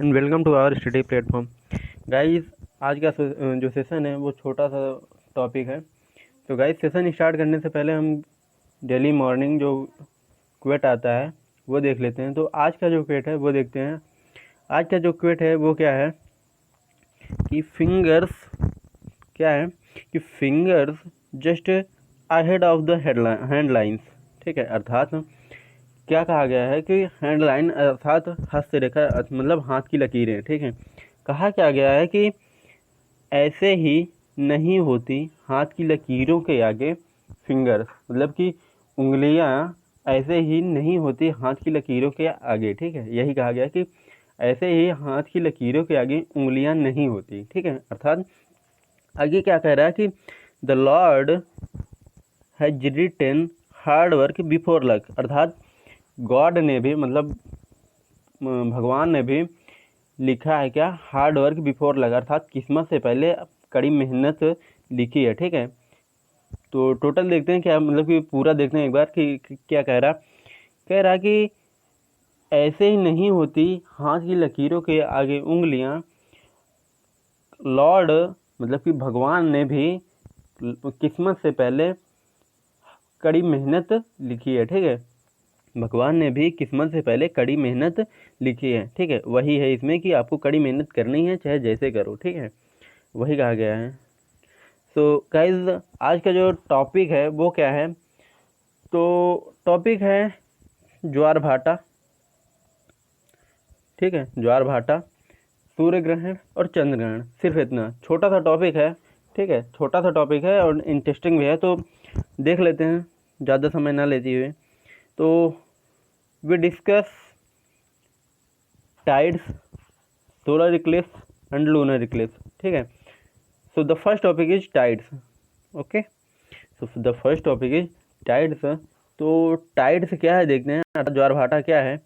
And welcome to our study platform. Guys, आज का जो सेशन है वो छोटा सा टॉपिक है। तो गाइस, सेशन स्टार्ट करने से पहले हम डेली मॉर्निंग जो क्वेट आता है वो देख लेते हैं। तो आज का जो क्वेट है वो देखते हैं। आज का जो क्वेट है वो क्या है कि फिंगर्स क्या है कि fingers just ahead of the hand lines. ठीक है, अर्थात क्या कहा गया है कि हैंडलाइन अर्थात हस्तरेखा मतलब हाथ की लकीरें। ठीक है, कहा क्या गया है कि ऐसे ही नहीं होती हाथ की लकीरों के आगे फिंगर्स, मतलब कि उंगलियां ऐसे ही नहीं होती हाथ की लकीरों के आगे। ठीक है, यही कहा गया कि ऐसे ही हाथ की लकीरों के आगे उंगलियां नहीं होती। ठीक है, अर्थात आगे क्या कह रहा है कि the Lord has written hard work before luck, अर्थात गॉड ने भी मतलब भगवान ने भी लिखा है क्या, हार्ड वर्क बिफोर लक, अर्थात किस्मत से पहले कड़ी मेहनत लिखी है। ठीक है, तो टोटल देखते हैं क्या, मतलब कि पूरा देखते हैं एक बार कि क्या कह रहा कि ऐसे ही नहीं होती हाथ की लकीरों के आगे उंगलियां। लॉर्ड मतलब कि भगवान ने भी किस्मत से पहले कड़ी मेहनत लिखी है। ठीक है, भगवान ने भी किस्मत से पहले कड़ी मेहनत लिखी है। ठीक है, वही है इसमें कि आपको कड़ी मेहनत करनी है चाहे जैसे करो। ठीक है, वही कहा गया है। सो गाइज, आज का जो टॉपिक है वो क्या है, तो टॉपिक है ज्वार भाटा। ठीक है, ज्वार भाटा, सूर्य ग्रहण और चंद्र ग्रहण, सिर्फ इतना छोटा सा टॉपिक है। ठीक है, छोटा सा टॉपिक है और इंटरेस्टिंग भी है, तो देख लेते हैं ज़्यादा समय ना लेते हुए। तो we discuss tides, solar eclipse and lunar eclipse. ठीक है, so the first topic is tides. Okay, so the first topic is tides. तो टाइड्स क्या है देखते हैं। ज्वार भाटा क्या है,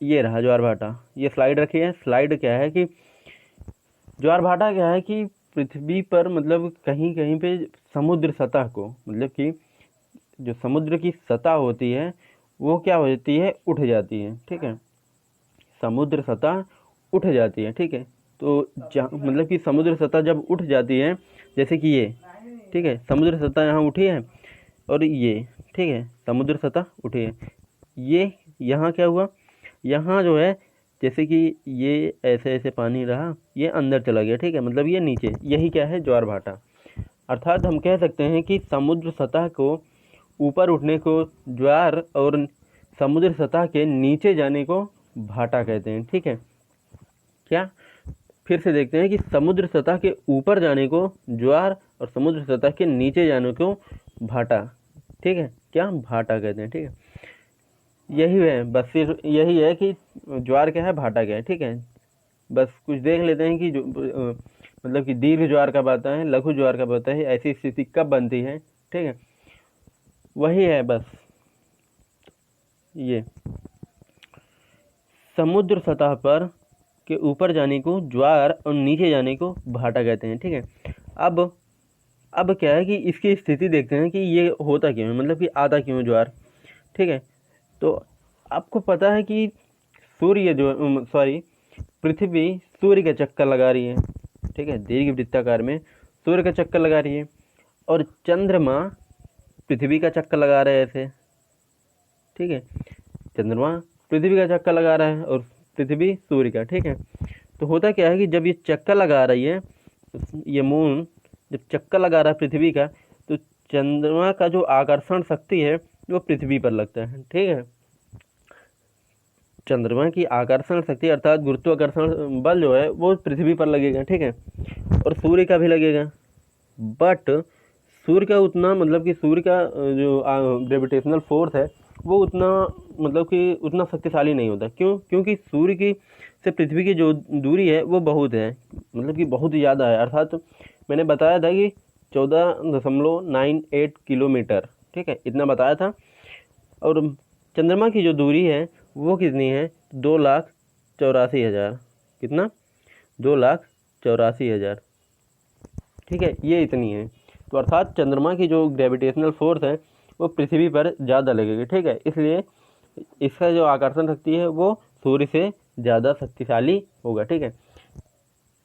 ये रहा ज्वार भाटा, ये स्लाइड रखी है। स्लाइड क्या है कि ज्वार भाटा क्या है कि पृथ्वी पर मतलब कहीं कहीं पे समुद्र सतह को, मतलब कि जो समुद्र की सतह होती है वो क्या हो जाती है, उठ जाती है। ठीक है, समुद्र सतह उठ जाती है। ठीक है, तो मतलब कि समुद्र सतह जब उठ जाती है, जैसे कि ये, ठीक है, समुद्र सतह यहाँ उठी है और ये, ठीक है, समुद्र सतह उठी है। ये यहाँ क्या हुआ, यहाँ जो है जैसे कि ये ऐसे ऐसे पानी रहा, ये अंदर चला गया। ठीक है, मतलब ये नीचे, यही क्या है, ज्वार भाटा। अर्थात हम कह सकते हैं कि समुद्र सतह को ऊपर उठने को ज्वार और समुद्र सतह के नीचे जाने को भाटा कहते हैं। ठीक है, क्या, फिर से देखते हैं कि समुद्र सतह के ऊपर जाने को ज्वार और समुद्र सतह के नीचे जाने को भाटा। ठीक है, क्या, भाटा कहते हैं। ठीक है, यही है, बस सिर्फ यही है कि ज्वार क्या है, भाटा क्या है। ठीक है, बस कुछ देख लेते हैं कि जो मतलब कि दीर्घ ज्वार कब आता है, लघु ज्वार कब आता है, ऐसी स्थिति कब बनती है। ठीक है, वही है बस। ये समुद्र सतह पर के ऊपर जाने को ज्वार और नीचे जाने को भाटा कहते हैं। ठीक है, अब क्या है कि इसकी स्थिति देखते हैं कि ये होता क्यों है, मतलब कि आता क्यों है ज्वार। ठीक है, तो आपको पता है कि सूर्य जो पृथ्वी सूर्य का चक्कर लगा रही है। ठीक है, दीर्घ वृत्ताकार में सूर्य का चक्कर लगा रही है और चंद्रमा पृथ्वी का चक्कर लगा रहा है ऐसे। ठीक है, चंद्रमा पृथ्वी का चक्कर लगा रहा है और पृथ्वी सूर्य का। ठीक है, तो होता क्या है कि जब ये चक्कर लगा रही है, ये मून जब चक्कर लगा रहा है पृथ्वी का, तो चंद्रमा का जो आकर्षण शक्ति है वो पृथ्वी पर लगता है। ठीक है, चंद्रमा की आकर्षण शक्ति अर्थात गुरुत्वाकर्षण बल जो है वो पृथ्वी पर लगेगा। ठीक है, और सूर्य का भी लगेगा, बट सूर्य का उतना मतलब कि सूर्य का जो ग्रेविटेशनल फोर्स है वो उतना मतलब कि उतना शक्तिशाली नहीं होता। क्यों, क्योंकि सूर्य की से पृथ्वी की जो दूरी है वो बहुत है, मतलब कि बहुत ज़्यादा है। अर्थात मैंने बताया था कि 14.98 किलोमीटर। ठीक है, इतना बताया था। और चंद्रमा की जो दूरी है वो कितनी है, 2,84,000। कितना, 2,84,000। ठीक है, ये इतनी है। तो अर्थात चंद्रमा की जो ग्रेविटेशनल फोर्स है वो पृथ्वी पर ज़्यादा लगेगी। ठीक है, इसलिए इसका जो आकर्षण शक्ति है वो सूर्य से ज़्यादा शक्तिशाली होगा। ठीक है,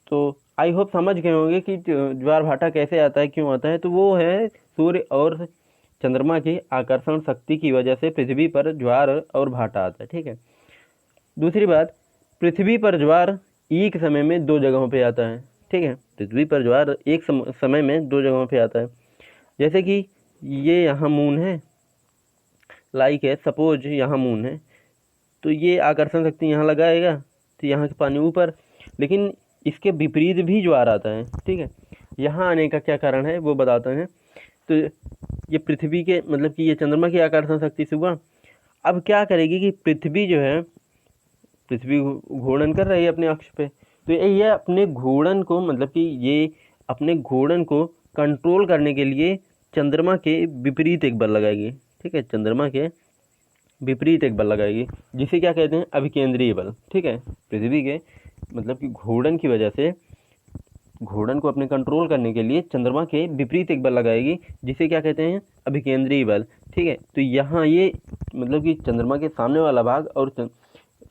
तो आई होप समझ गए होंगे कि ज्वार भाटा कैसे आता है, क्यों आता है। तो वो है सूर्य और चंद्रमा की आकर्षण शक्ति की वजह से पृथ्वी पर ज्वार और भाटा आता है। ठीक है, दूसरी बात, पृथ्वी पर ज्वार एक समय में दो जगहों पे आता है। ठीक है, पृथ्वी पर ज्वार एक समय में दो जगहों पे आता है। जैसे कि ये यहाँ मून है, लाइक है, सपोज यहाँ मून है, तो ये आकर्षण शक्ति यहाँ लगाएगा तो यहाँ के पानी ऊपर, लेकिन इसके विपरीत भी ज्वार आता है। ठीक है, यहाँ आने का क्या कारण है वो बताते हैं। तो ये पृथ्वी के मतलब कि ये चंद्रमा की आकर्षण शक्ति से हुआ। अब क्या करेगी कि पृथ्वी जो है, पृथ्वी घूर्णन कर रही है अपने अक्ष पे, तो ये अपने घूर्णन को मतलब कि ये अपने घूर्णन को कंट्रोल करने के लिए चंद्रमा के विपरीत एक बल लगाएगी। ठीक है, चंद्रमा के विपरीत एक बल लगाएगी, जिसे क्या कहते हैं, अभिकेंद्रीय बल। ठीक है, पृथ्वी के मतलब कि घूर्णन की वजह से घूर्णन को अपने कंट्रोल करने के लिए चंद्रमा के विपरीत एक बल लगाएगी, जिसे क्या कहते हैं, अभिकेंद्रीय बल। ठीक है, तो यहाँ ये मतलब कि चंद्रमा के सामने वाला भाग और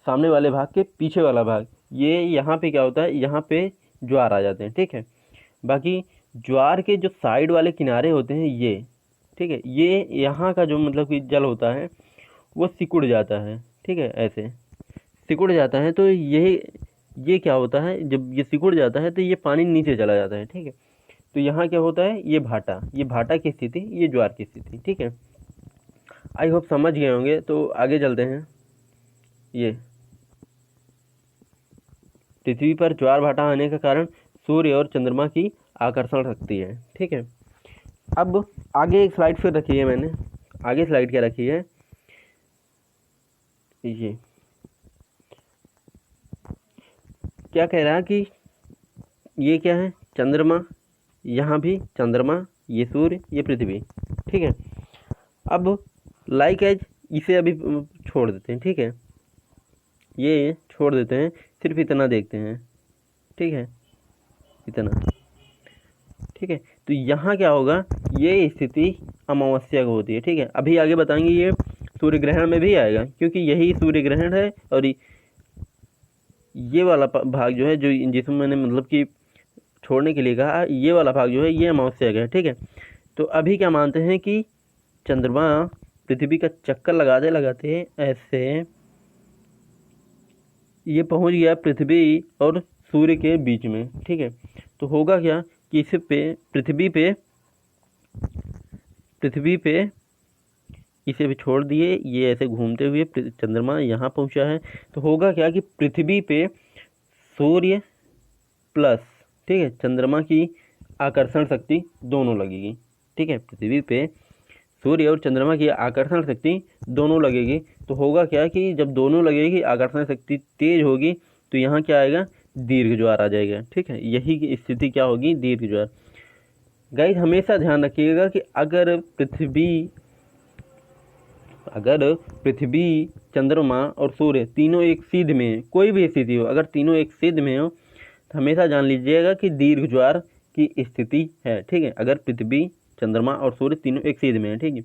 सामने वाले भाग के पीछे वाला भाग, ये यहाँ पे क्या होता है, यहाँ पे ज्वार आ जाते हैं। ठीक है, बाकी ज्वार के जो साइड वाले किनारे होते हैं ये, ठीक है, ये यहाँ का जो मतलब कि जल होता है वो सिकुड़ जाता है। ठीक है, ऐसे सिकुड़ जाता है, तो ये क्या होता है, जब ये सिकुड़ जाता है तो ये पानी नीचे चला जाता है। ठीक है, तो यहाँ क्या होता है, ये भाटा की स्थिति, ये ज्वार की स्थिति। ठीक है, आई होप समझ गए होंगे। तो आगे चलते हैं। ये पृथ्वी पर ज्वार भाटा आने का कारण सूर्य और चंद्रमा की आकर्षण शक्ति है। ठीक है, अब आगे एक स्लाइड फिर रखी है मैंने। आगे स्लाइड क्या रखी है, ये क्या कह रहा है कि ये क्या है, चंद्रमा, यहाँ भी चंद्रमा, ये सूर्य, ये पृथ्वी। ठीक है, अब लाइक एज इसे अभी छोड़ देते हैं। ठीक है, ये छोड़ देते हैं, सिर्फ इतना देखते हैं। ठीक है, इतना। ठीक है, तो यहाँ क्या होगा, ये स्थिति अमावस्या को होती है। ठीक है, अभी आगे बताएंगे ये सूर्य ग्रहण में भी आएगा, क्योंकि यही सूर्य ग्रहण है। और ये वाला भाग जो है, जो जिसमें मैंने मतलब कि छोड़ने के लिए कहा, ये वाला भाग जो है ये अमावस्या का है। ठीक है, तो अभी क्या मानते हैं कि चंद्रमा पृथ्वी का चक्कर लगाते लगाते ऐसे ये पहुंच गया पृथ्वी और सूर्य के बीच में। ठीक है, तो होगा क्या कि इस पे पृथ्वी पे इसे भी छोड़ दिए, ये ऐसे घूमते हुए चंद्रमा यहाँ पहुँचा है। तो होगा क्या कि पृथ्वी पे सूर्य प्लस, ठीक है, चंद्रमा की आकर्षण शक्ति दोनों लगेगी। ठीक है, पृथ्वी पे सूर्य और चंद्रमा की आकर्षण शक्ति दोनों लगेगी। तो होगा क्या कि जब दोनों लगेगी, आकर्षण शक्ति तेज होगी, तो यहाँ क्या आएगा, दीर्घ ज्वार आ जाएगा। ठीक है, यही की स्थिति क्या होगी, दीर्घ ज्वार। गाइस हमेशा ध्यान रखिएगा कि अगर पृथ्वी चंद्रमा और सूर्य तीनों एक सिद्ध में, कोई भी स्थिति हो, अगर तीनों एक सिद्ध में हो, तो हमेशा जान लीजिएगा कि दीर्घ ज्वार की स्थिति है। ठीक है, अगर पृथ्वी चंद्रमा और सूर्य तीनों एक सिद्ध में है, ठीक है,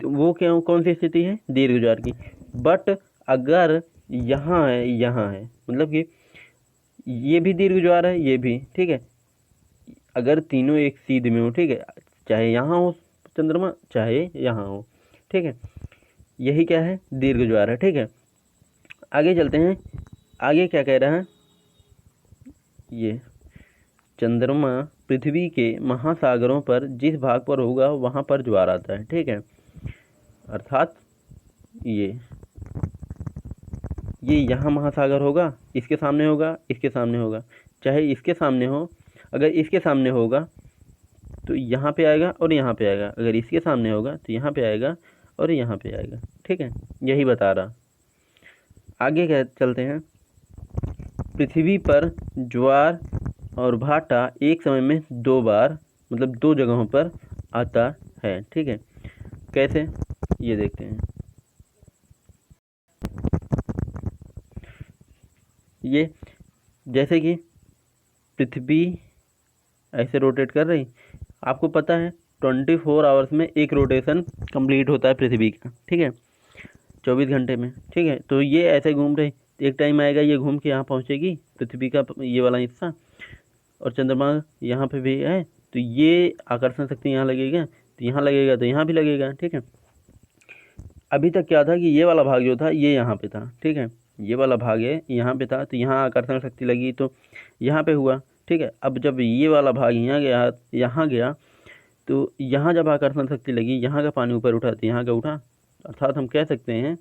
वो क्या, कौन सी स्थिति है, दीर्घ ज्वार की। बट अगर यहाँ है मतलब कि ये भी दीर्घ ज्वार है, ये भी। ठीक है, अगर तीनों एक सिद्ध में हो, ठीक है, चाहे यहाँ हो चंद्रमा, चाहे यहाँ हो। ठीक है, यही क्या है, दीर्घ ज्वार है। ठीक है, आगे चलते हैं। आगे क्या कह रहा है, ये चंद्रमा पृथ्वी के महासागरों पर जिस भाग पर होगा वहाँ पर ज्वार आता है। ठीक है, अर्थात ये यहाँ महासागर होगा, इसके सामने होगा, इसके सामने होगा, चाहे इसके सामने हो, अगर इसके सामने होगा तो यहाँ पे आएगा और यहाँ पे आएगा, अगर इसके सामने होगा तो यहाँ पे आएगा और यहाँ पे आएगा। ठीक है, यही बता रहा। आगे क्या चलते हैं। पृथ्वी पर ज्वार और भाटा एक समय में दो बार मतलब दो जगहों पर आता है। ठीक है, कैसे, ये देखते हैं। ये जैसे कि पृथ्वी ऐसे रोटेट कर रही, आपको पता है 24 आवर्स में एक रोटेशन कंप्लीट होता है पृथ्वी का। ठीक है, 24 घंटे में। ठीक है, तो ये ऐसे घूम रही, एक टाइम आएगा ये घूम के यहाँ पहुँचेगी पृथ्वी का ये वाला हिस्सा, और चंद्रमा यहाँ पे भी है, तो ये आकर्षण शक्ति यहाँ लगेगा, तो यहाँ लगेगा तो यहाँ भी लगेगा, ठीक है। अभी तक क्या था कि ये वाला भाग जो था ये यहाँ पे था, ठीक है, ये वाला भाग है यहाँ पे था, तो यहाँ आकर्षण शक्ति लगी तो यहाँ पे हुआ, ठीक है। अब जब ये वाला भाग यहाँ गया तो यहाँ जब आकर्षण शक्ति लगी, यहाँ का पानी ऊपर उठा तो यहाँ का उठा, अर्थात हम कह सकते हैं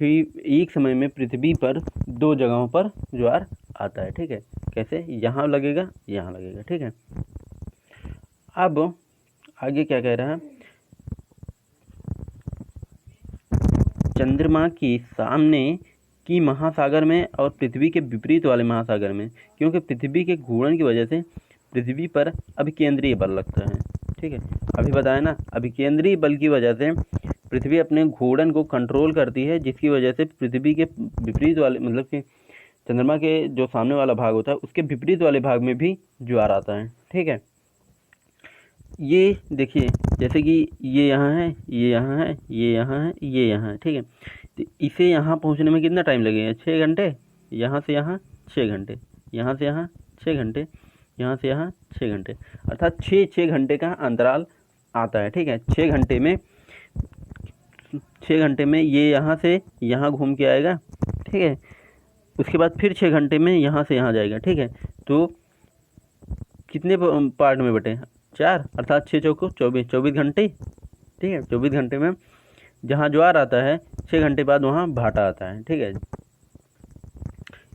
कि एक समय में पृथ्वी पर दो जगहों पर ज्वार आता है, ठीक है। कैसे? यहाँ लगेगा, यहाँ लगेगा, ठीक है। अब आगे क्या कह रहा है, चंद्रमा के सामने की महासागर में और पृथ्वी के विपरीत वाले महासागर में, क्योंकि पृथ्वी के घूर्णन की वजह से पृथ्वी पर अभिकेंद्रीय बल लगता है, ठीक है। अभी बताया ना, अभिकेंद्रीय बल की वजह से पृथ्वी अपने घूर्णन को कंट्रोल करती है, जिसकी वजह से पृथ्वी के विपरीत वाले मतलब कि चंद्रमा के जो सामने वाला भाग होता है उसके विपरीत वाले भाग में भी ज्वार आता है, ठीक है। ये देखिए जैसे कि ये यहाँ है, ये यहाँ है, ये यहाँ है, ये यहाँ है, ठीक है। तो इसे यहाँ पहुँचने में कितना टाइम लगेगा? 6 घंटे। यहाँ से यहाँ 6 घंटे, यहाँ से यहाँ 6 घंटे, यहाँ से यहाँ 6 घंटे, अर्थात 6 घंटे का अंतराल आता है, ठीक है। 6 घंटे में ये यहाँ से यहाँ घूम के आएगा, ठीक है। उसके बाद फिर 6 घंटे में यहाँ से यहाँ जाएगा, ठीक है। तो कितने पार्ट में बटे? 4, अर्थात 6 चौको 24 घंटे, ठीक है। 24 घंटे में जहाँ ज्वार आता है 6 घंटे बाद वहाँ भाटा आता है, ठीक है।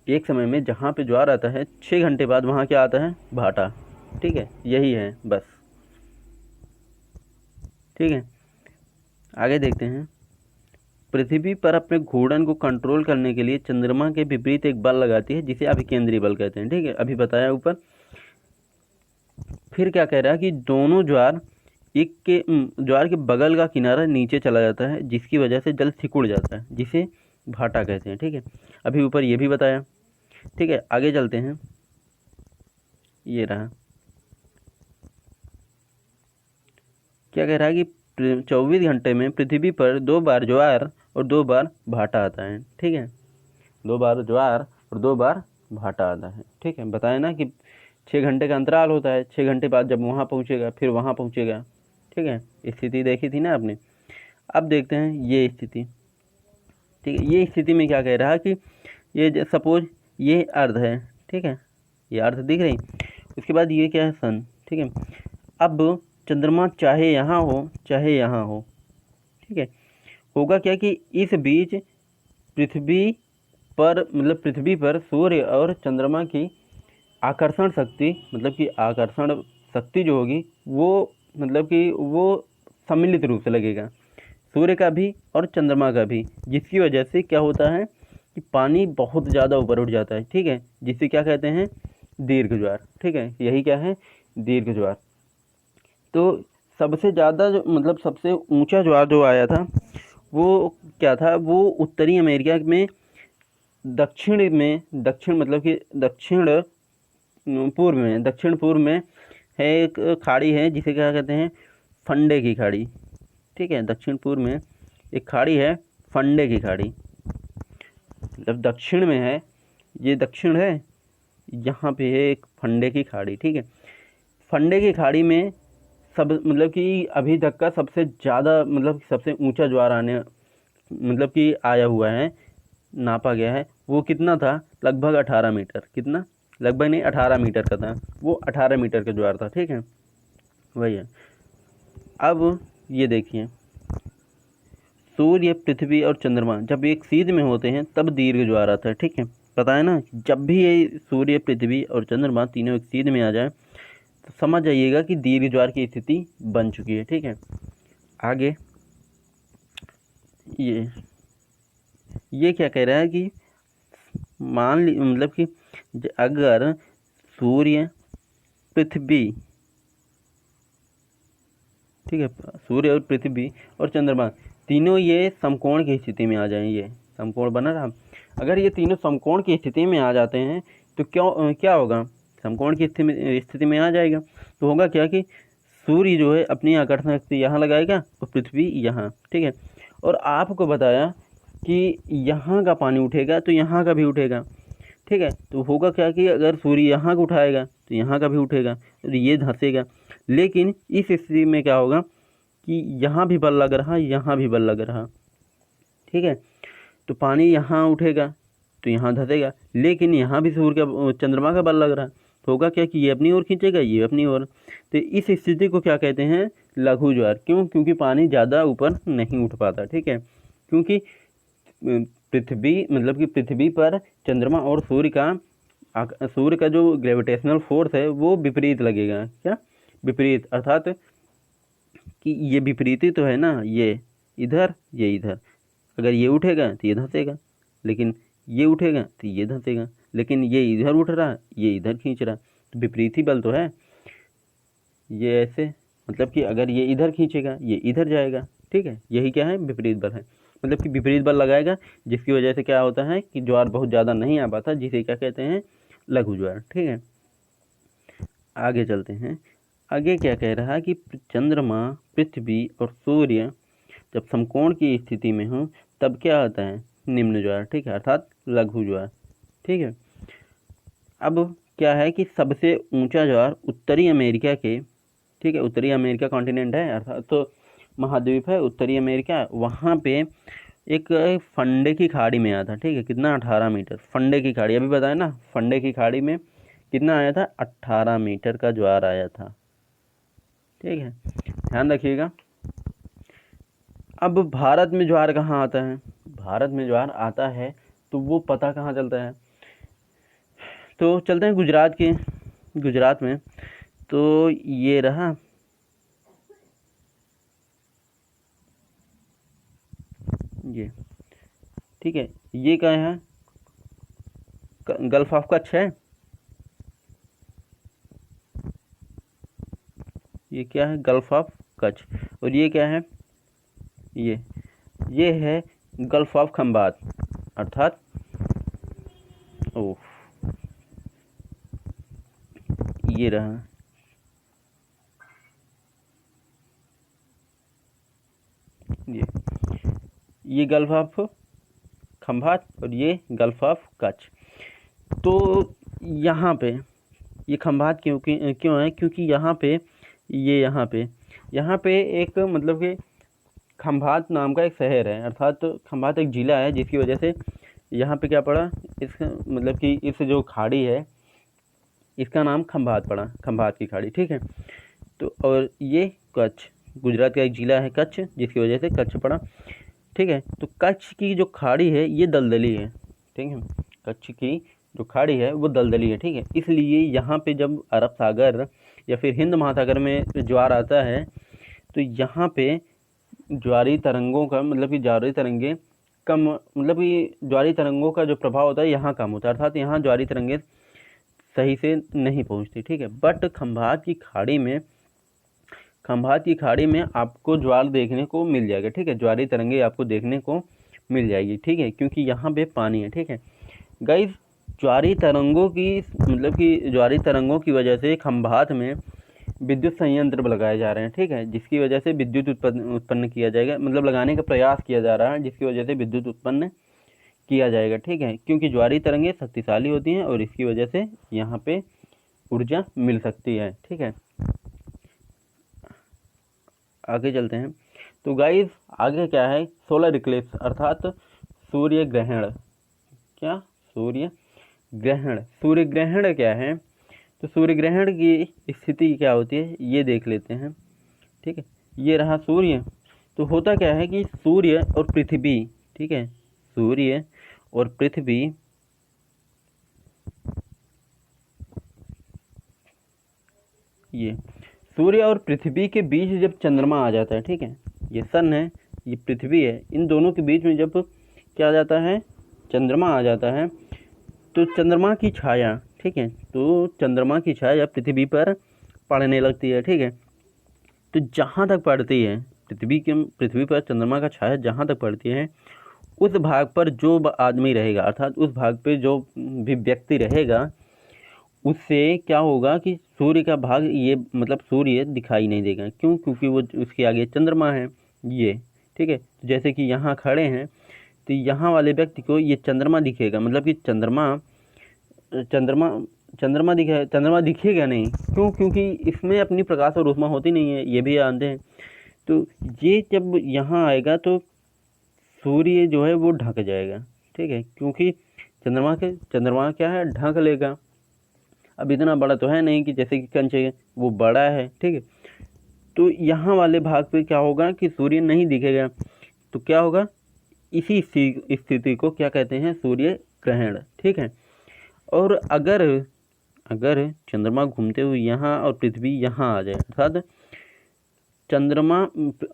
एक समय में जहाँ पे ज्वार आता है 6 घंटे बाद वहाँ क्या आता है? भाटा, ठीक है। यही है बस, ठीक है। आगे देखते हैं, पृथ्वी पर अपने घूर्णन को कंट्रोल करने के लिए चंद्रमा के विपरीत एक बल लगाती है जिसे अभिकेंद्रीय बल कहते हैं, ठीक है। अभी बताया ऊपर। फिर क्या कह रहा है कि दोनों ज्वार के बगल का किनारा नीचे चला जाता है, जिसकी वजह से जल सिकुड़ जाता है, जिसे भाटा कहते हैं, ठीक है। अभी ऊपर ये भी बताया, ठीक है। आगे चलते हैं, ये रहा क्या कह रहा है कि 24 घंटे में पृथ्वी पर 2 बार ज्वार और 2 बार भाटा आता है, ठीक है। 2 बार ज्वार और 2 बार भाटा आता है, ठीक है। बताया ना कि 6 घंटे का अंतराल होता है, 6 घंटे बाद जब वहाँ पहुँचेगा फिर वहाँ पहुँचेगा, ठीक है। स्थिति देखी थी ना आपने। अब देखते हैं ये स्थिति, ठीक है। ये स्थिति में क्या कह रहा है कि ये सपोज ये अर्ध है, ठीक है, ये अर्ध दिख रही, उसके बाद ये क्या है? सन, ठीक है। अब चंद्रमा चाहे यहाँ हो चाहे यहाँ हो, ठीक है, होगा क्या कि इस बीच पृथ्वी पर सूर्य और चंद्रमा की आकर्षण शक्ति जो होगी वो वो सम्मिलित रूप से लगेगा, सूर्य का भी और चंद्रमा का भी, जिसकी वजह से क्या होता है कि पानी बहुत ज़्यादा ऊपर उठ जाता है, ठीक है, जिसे क्या कहते हैं? दीर्घ ज्वार, ठीक है। यही क्या है? दीर्घ ज्वार। तो सबसे ज़्यादा जो सबसे ऊंचा ज्वार जो आया था वो क्या था? वो उत्तरी अमेरिका में दक्षिण पूर्व में है एक खाड़ी है जिसे क्या कहते हैं? फंडे की खाड़ी, ठीक है। दक्षिण पूर्व में एक खाड़ी है फंडे की खाड़ी, दक्षिण में है, ये दक्षिण है, यहाँ पे है एक फंडे की खाड़ी, ठीक है। फंडे की खाड़ी में कि अभी तक का सबसे ज़्यादा सबसे ऊंचा ज्वार आया हुआ है, नापा गया है। वो कितना था? लगभग 18 मीटर। कितना? लगभग नहीं, 18 मीटर का था वो, 18 मीटर का ज्वार था, ठीक है, वही है। अब ये देखिए, सूर्य, पृथ्वी और चंद्रमा जब एक सीध में होते हैं तब दीर्घ ज्वार आता है, ठीक है। पता है ना, जब भी ये सूर्य, पृथ्वी और चंद्रमा तीनों एक सीध में आ जाए तो समझ जाइएगा कि दीर्घ ज्वार की स्थिति बन चुकी है, ठीक है। आगे ये क्या कह रहा है कि कि अगर सूर्य, पृथ्वी, ठीक है, सूर्य और पृथ्वी और चंद्रमा तीनों ये समकोण की स्थिति में आ जाएं, ये समकोण बना रहा, अगर ये तीनों समकोण की स्थिति में आ जाते हैं तो क्या होगा? समकोण की स्थिति में आ जाएगा तो होगा क्या कि सूर्य जो है अपनी आकर्षण शक्ति यहाँ लगाएगा और पृथ्वी यहाँ, ठीक है। और आपको बताया कि यहाँ का पानी उठेगा तो यहाँ का भी उठेगा, ठीक है। तो होगा क्या कि अगर सूर्य यहाँ को उठाएगा तो यहाँ का भी उठेगा, तो ये धंसेगा। लेकिन इस स्थिति में क्या होगा कि यहाँ भी बल लग रहा, यहाँ भी बल लग रहा, ठीक है। तो पानी यहाँ उठेगा तो यहाँ धंसेगा, लेकिन यहाँ भी सूर्य का चंद्रमा का बल लग रहा, तो होगा क्या कि ये अपनी ओर खींचेगा, ये अपनी ओर। तो इस स्थिति को क्या कहते हैं, लघु ज्वार। क्यों? क्योंकि पानी ज़्यादा ऊपर नहीं उठ पाता, ठीक है। क्योंकि पृथ्वी मतलब कि पृथ्वी पर चंद्रमा और सूर्य का जो ग्रेविटेशनल फोर्स है वो विपरीत लगेगा। क्या विपरीत? अर्थात कि ये विपरीत ही तो है ना, ये इधर ये इधर। अगर ये उठेगा तो ये धंसेगा, लेकिन ये उठेगा तो ये धंसेगा, लेकिन ये इधर उठ रहा, ये इधर खींच रहा, तो विपरीत ही बल तो है। ये ऐसे मतलब कि अगर ये इधर खींचेगा ये इधर जाएगा, ठीक है। यही क्या है, विपरीत बल है। मतलब कि विपरीत बल लगाएगा, जिसकी वजह से क्या होता है कि ज्वार बहुत ज़्यादा नहीं आ पाता, जिसे क्या कहते हैं, लघु ज्वार, ठीक है। आगे चलते हैं। आगे क्या कह रहा है कि चंद्रमा, पृथ्वी और सूर्य जब समकोण की स्थिति में हो तब क्या होता है, निम्न ज्वार, ठीक है, अर्थात लघु ज्वार, ठीक है। अब क्या है कि सबसे ऊंचा ज्वार उत्तरी अमेरिका के, ठीक है, उत्तरी अमेरिका कॉन्टिनेंट है, अर्थात तो महाद्वीप है उत्तरी अमेरिका, वहाँ पे एक फंडे की खाड़ी में आया था, ठीक है। कितना? 18 मीटर। फंडे की खाड़ी, अभी बताया ना, फंडे की खाड़ी में कितना आया था, 18 मीटर का ज्वार आया था, ठीक है, ध्यान रखिएगा। अब भारत में ज्वार कहाँ आता है? भारत में ज्वार आता है तो वो पता कहाँ चलता है? तो चलते हैं गुजरात में। तो ये रहा, ये, ठीक है, ये क्या है, गल्फ ऑफ कच्छ है। ये क्या है, गल्फ ऑफ कच्छ। और ये क्या है, ये है गल्फ ऑफ खंबात, अर्थात ओह, ये रहा, ये गल्फ ऑफ खंबात और ये गल्फ ऑफ कच्छ। तो यहाँ पे ये खंबात क्यों है? क्योंकि यहाँ पे एक मतलब कि खंबात नाम का एक शहर है, अर्थात खंबात एक ज़िला है, जिसकी वजह से यहाँ पे क्या पड़ा, इस मतलब कि इस जो खाड़ी है इसका नाम खंबात पड़ा, खंबात की खाड़ी, ठीक है। तो और ये कच्छ, गुजरात का एक ज़िला है कच्छ, जिसकी वजह से कच्छ पड़ा, ठीक है। तो कच्छ की जो खाड़ी है ये दलदली है, ठीक है। कच्छ की जो खाड़ी है वो दलदली है, ठीक है। इसलिए यहाँ पे जब अरब सागर या फिर हिंद महासागर में ज्वार आता है तो यहाँ पे ज्वारी तरंगों का मतलब कि ज्वारी तरंगे कम, मतलब कि ज्वारी तरंगों का जो प्रभाव होता है यहाँ कम होता है, अर्थात यहाँ ज्वारी तरंगे सही से नहीं पहुँचती, ठीक है। बट खंबात की खाड़ी में आपको ज्वार देखने को मिल जाएगा, ठीक है, ज्वारी तरंगे आपको देखने को मिल जाएगी, ठीक है, क्योंकि यहाँ पे पानी है, ठीक है। गाइस, ज्वारी तरंगों की वजह से खंबात में विद्युत संयंत्र लगाए जा रहे हैं, ठीक है, जिसकी वजह से विद्युत उत्पन्न किया जाएगा, मतलब लगाने का प्रयास किया जा रहा है, जिसकी वजह से विद्युत उत्पन्न किया जाएगा, ठीक है। क्योंकि ज्वारी तरंगे शक्तिशाली होती हैं और इसकी वजह से यहाँ पे ऊर्जा मिल सकती है, ठीक है। आगे चलते हैं। तो गाइस, आगे क्या है, सोलर इक्लिप्स, अर्थात सूर्य ग्रहण। क्या? सूर्य ग्रहण क्या है? तो सूर्य ग्रहण की स्थिति क्या होती है ये देख लेते हैं, ठीक है। ये रहा सूर्य। तो होता क्या है कि सूर्य और पृथ्वी, ठीक है, सूर्य और पृथ्वी ये सूर्य और पृथ्वी के बीच जब चंद्रमा आ जाता है, ठीक है, ये सन है, ये पृथ्वी है, इन दोनों के बीच में जब क्या आ जाता है, चंद्रमा आ जाता है, तो चंद्रमा की छाया, ठीक है, तो चंद्रमा की छाया पृथ्वी पर पड़ने लगती है, ठीक है। तो जहाँ तक पड़ती है पृथ्वी पर चंद्रमा का छाया जहाँ तक पड़ती है, उस भाग पर जो आदमी रहेगा, अर्थात उस भाग पे जो भी व्यक्ति रहेगा, उससे क्या होगा कि सूर्य का भाग ये मतलब सूर्य दिखाई नहीं देगा। क्यों? क्योंकि वो उसके आगे चंद्रमा है, ये, ठीक है। जैसे कि यहाँ खड़े हैं तो यहाँ वाले व्यक्ति को ये चंद्रमा दिखेगा, मतलब कि चंद्रमा दिखेगा नहीं। क्यों? क्योंकि इसमें अपनी प्रकाश और ऊष्मा होती नहीं है, ये भी जानते हैं। तो ये जब यहाँ आएगा तो सूर्य जो है वो ढक जाएगा, ठीक है, क्योंकि चंद्रमा क्या है, ढक लेगा। अब इतना बड़ा तो है नहीं कि जैसे कि कंचे वो बड़ा है, ठीक है। तो यहाँ वाले भाग पे क्या होगा कि सूर्य नहीं दिखेगा। तो क्या होगा, इसी स्थिति को क्या कहते हैं, सूर्य ग्रहण, ठीक है। और अगर चंद्रमा घूमते हुए यहाँ और पृथ्वी यहाँ आ जाए,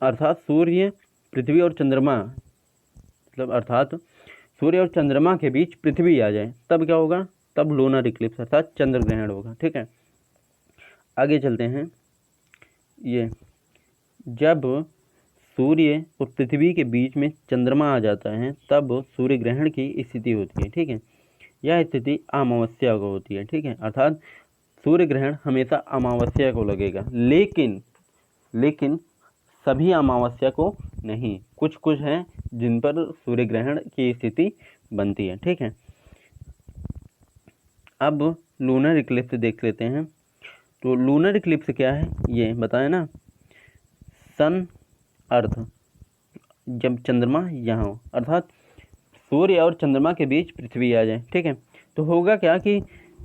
अर्थात सूर्य, पृथ्वी और चंद्रमा, मतलब अर्थात सूर्य और चंद्रमा के बीच पृथ्वी आ जाए, तब क्या होगा, तब लूनर इक्लिप्स अर्थात चंद्र ग्रहण होगा, ठीक है। आगे चलते हैं। ये जब सूर्य और पृथ्वी के बीच में चंद्रमा आ जाता है तब सूर्य ग्रहण की स्थिति होती है, ठीक है। यह स्थिति अमावस्या को होती है, ठीक है। अर्थात सूर्य ग्रहण हमेशा अमावस्या को लगेगा, लेकिन सभी अमावस्या को नहीं, कुछ हैं जिन पर सूर्य ग्रहण की स्थिति बनती है, ठीक है। अब लूनर इक्लिप्स देख लेते हैं। तो लूनर इक्लिप्स क्या है ये बताएं ना। सन अर्थ, जब चंद्रमा यहाँ हो, अर्थात सूर्य और चंद्रमा के बीच पृथ्वी आ जाए, ठीक है। तो होगा क्या कि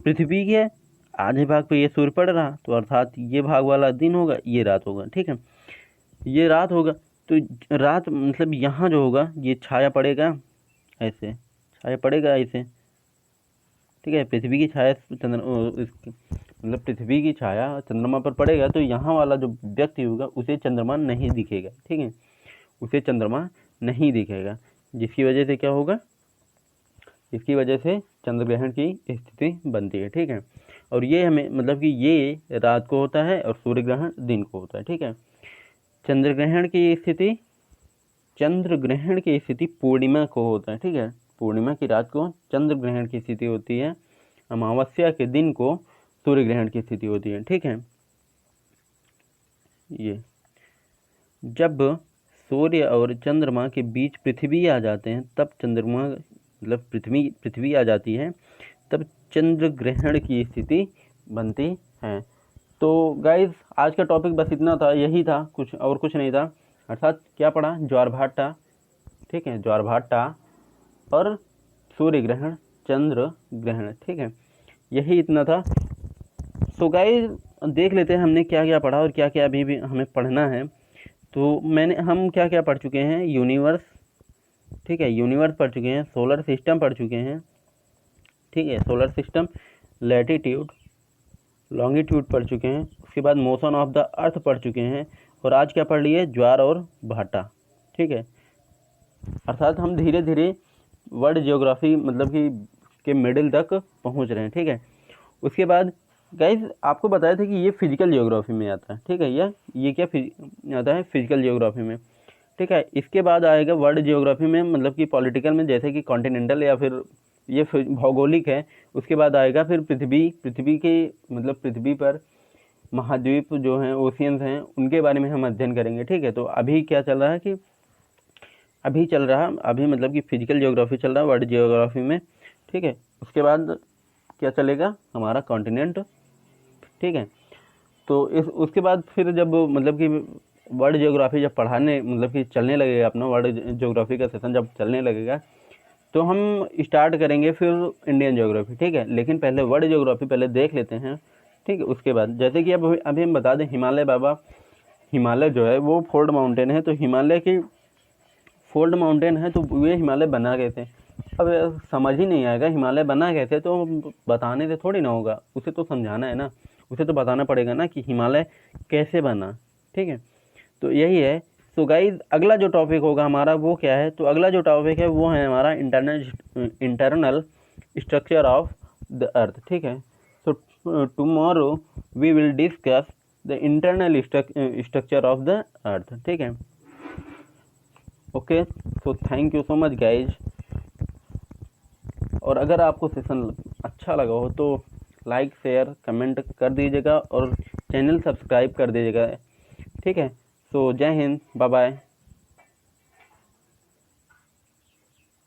पृथ्वी के आधे भाग पे ये सूर्य पड़ रहा, तो अर्थात ये भाग वाला दिन होगा, ये रात होगा, ठीक है। ये रात होगा, तो रात मतलब यहाँ जो होगा ये छाया पड़ेगा, ऐसे छाया पड़ेगा ऐसे, ठीक है। पृथ्वी की छाया मतलब पृथ्वी की छाया चंद्रमा पर पड़ेगा, तो यहाँ वाला जो व्यक्ति होगा उसे चंद्रमा नहीं दिखेगा, ठीक है, उसे चंद्रमा नहीं दिखेगा, जिसकी वजह से क्या होगा, इसकी वजह से चंद्र ग्रहण की स्थिति बनती है, ठीक है। और ये हमें मतलब कि ये रात को होता है और सूर्य ग्रहण दिन को होता है, ठीक है। चंद्र ग्रहण की स्थिति पूर्णिमा को होता है, ठीक है। पूर्णिमा की रात को चंद्र ग्रहण की स्थिति होती है, अमावस्या के दिन को सूर्य ग्रहण की स्थिति होती है, ठीक है। ये जब सूर्य और चंद्रमा के बीच पृथ्वी आ जाते हैं तब चंद्रमा मतलब पृथ्वी आ जाती है, तब चंद्र ग्रहण की स्थिति बनती है। तो गाइज आज का टॉपिक बस इतना था, यही था, कुछ नहीं था। अर्थात क्या पढ़ा, ज्वारभाटा, ठीक है, ज्वारभाटा और सूर्य ग्रहण, चंद्र ग्रहण, ठीक है, यही इतना था। सो गाइज देख लेते हैं हमने क्या क्या पढ़ा और क्या क्या अभी भी हमें पढ़ना है। तो हम क्या क्या पढ़ चुके हैं, यूनिवर्स, ठीक है, यूनिवर्स पढ़ चुके हैं, सोलर सिस्टम पढ़ चुके हैं, ठीक है, सोलर सिस्टम, लैटिट्यूड, लॉन्गिट्यूड पढ़ चुके हैं, उसके बाद मोशन ऑफ द अर्थ पढ़ चुके हैं, और आज क्या पढ़ लिए, ज्वार और भाटा, ठीक है। अर्थात हम धीरे धीरे वर्ल्ड जियोग्राफी मतलब कि के मिडिल तक पहुंच रहे हैं, ठीक है। उसके बाद गाइज आपको बताया था कि ये फिजिकल जियोग्राफी में आता है, ठीक है, ये क्या आता है, फिजिकल जियोग्राफी में, ठीक है। इसके बाद आएगा वर्ल्ड जियोग्राफी में, मतलब कि पॉलिटिकल में, जैसे कि कॉन्टिनेंटल या फिर ये भौगोलिक है। उसके बाद आएगा फिर पृथ्वी के मतलब पृथ्वी पर महाद्वीप जो हैं, ओशियंस हैं, उनके बारे में हम अध्ययन करेंगे, ठीक है। तो अभी क्या चल रहा है कि अभी मतलब कि फिजिकल जियोग्राफी चल रहा है वर्ल्ड जियोग्राफी में, ठीक है। उसके बाद क्या चलेगा, हमारा कॉन्टिनेंट, ठीक है। तो उसके बाद फिर जब मतलब कि वर्ल्ड जियोग्राफी जब पढ़ाने मतलब कि चलने लगेगा, अपना वर्ल्ड जियोग्राफी का सेशन जब चलने लगेगा, तो हम स्टार्ट करेंगे फिर इंडियन जियोग्राफी, ठीक है। लेकिन पहले वर्ल्ड जियोग्राफी पहले देख लेते हैं, ठीक है। उसके बाद जैसे कि अभी हम बता दें, हिमालय जो है वो फोल्ड माउंटेन है, तो हिमालय की फोल्ड माउंटेन है, तो ये हिमालय बना कैसे, अब समझ ही नहीं आएगा हिमालय बना कैसे, तो बताने से थोड़ी ना होगा, उसे तो समझाना है ना, उसे तो बताना पड़ेगा ना कि हिमालय कैसे बना, ठीक है। तो यही है। तो गाइज अगला जो टॉपिक होगा हमारा वो क्या है, तो अगला जो टॉपिक है वो है हमारा internal structure of the earth, ठीक है। तो tomorrow we will discuss the internal structure of the earth, ठीक है। Okay, so thank you so much guys. और अगर आपको सेशन अच्छा लगा हो तो लाइक शेयर कमेंट कर दीजिएगा और चैनल सब्सक्राइब कर दीजिएगा, ठीक है। सो जय हिंद, बाय बाय।